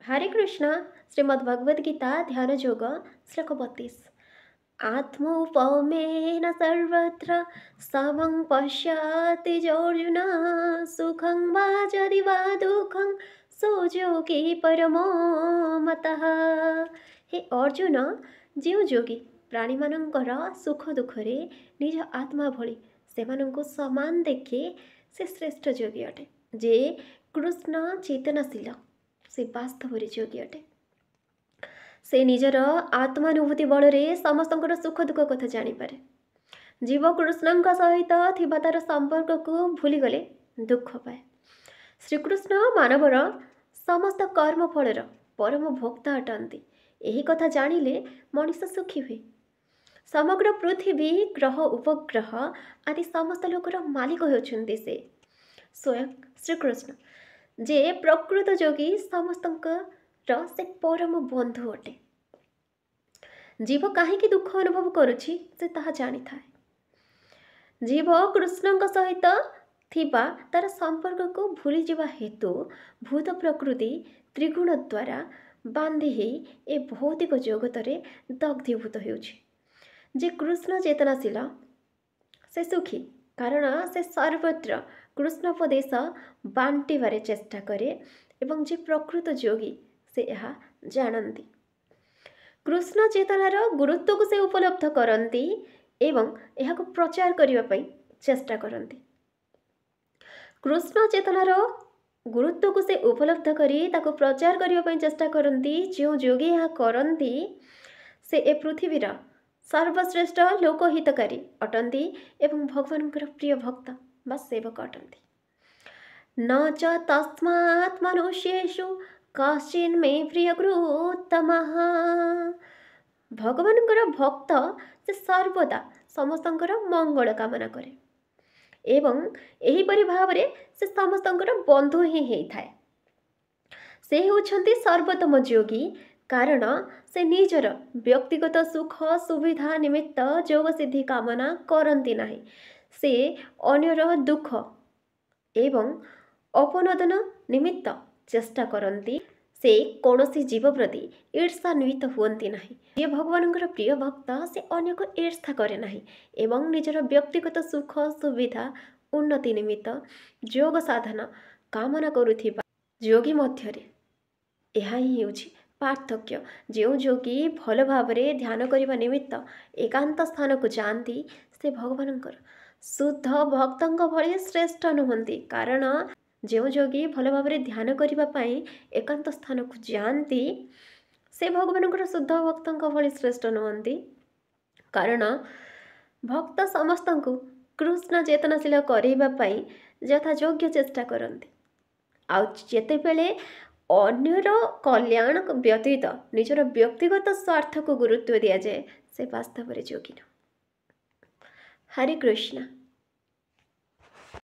हरे कृष्ण। श्रीमद् भगवद गीता ध्यान योग श्लोक 32। आत्मौपमेन सर्वत्र समं पश्यति अर्जुन सुखं वा यदि वा दुःखं सोयोगी परमो मतः। हे अर्जुन, जो जोगी प्राणी मानकर सुख दुखरे निज आत्मा भली सेमानंकु समान देखे से श्रेष्ठ जोगी अटे। जे कृष्ण चेतनाशील से वास्तव जोगी अटे। से निजर आत्मानुभूति बल समस्त सुख दुख कथा जानीपे। जीव कृष्ण सहित थिबा तार संपर्क को भूलीगले दुख पाए। श्रीकृष्ण मानवर समस्त कर्म फलर परम भोक्ता अटंती। यही कथा जानिले मनुष्य सुखी हुए। समग्र पृथ्वी ग्रह उपग्रह आदि समस्त लोकर मालिक होउछन्ति से स्वयं श्रीकृष्ण, जे प्रकृत जोगी समस्तंकर से परम बंधु अटे। जीव कहीं दुख अनुभव करुछि से ताहा जानी थाए। जीव कृष्ण सहित थिबा तार संपर्क को भूली जावा हेतु भूत प्रकृति त्रिगुण द्वारा बांधि ए भौतिक जगतरे दग्धीभूत होउछि। जे कृष्ण चेतनाशील से सुखी, कारण से सर्वत्र कृष्णोपदेश बांटिबारे चेष्टा करे एवं जे प्रकृत जोगी से यह जानती। कृष्ण चेतनार गुरुत्व को से उपलब्ध करती एवं यह को प्रचार करने चेष्टा करती। कृष्ण चेतनार गुरुत्व को से उपलब्ध करी ताको प्रचार करने चेष्टा करती। जो जोगी यह करती से ए पृथ्वीर सर्वश्रेष्ठ लोकहितकारी अटंती एवं भगवान प्रिय भक्त बा सेवक अटंती। न च तस्मात् मनुष्येषु कश्चिन् मे प्रियकृत्तमः। भगवानकर भक्त से सर्वदा समस्तंकर मंगल कामना करे एवं एहीपरि भावरे से समस्तंकर बंधु ही हेइथाए। से होउछन्ति सर्वोत्तम जोगी, कारण से निजर व्यक्तिगत सुख सुविधा निमित्त योग सिद्धि कामना करती नहीं। से अन्यर दुख एवं अपनोदन निमित्त चेष्टा करती। से कौनसी जीव प्रति ईर्षान्वित हुअन्ति नहीं। ये भगवान प्रिय भक्त से अन्य को ईर्षा करे नहीं एवं निजर व्यक्तिगत सुख सुविधा उन्नति निमित्त योग साधना कामना करुथिबा जोगी मध्यरे यह ही होछि पार्थक्य। जो जोगी भल भाव ध्यान करने निमित्त एकांत स्थान को जाती से भगवानकर शुद्ध भक्तों भली श्रेष्ठ नुहंती। कारण जो जोगी भल भाव ध्यान करने एकांत स्थान को जाती से भगवानकर शुद्ध भक्तों भली श्रेष्ठ नुहंती। कारण भक्त समस्त को कृष्ण चेतनाशील करने यथा योग्य चेष्टा करती। आते बेले अन्यर कल्याण व्यतीत निजर व्यक्तिगत स्वार्थ को गुरुत्व दिया जाए से वास्तव जोगी न। हरे कृष्ण।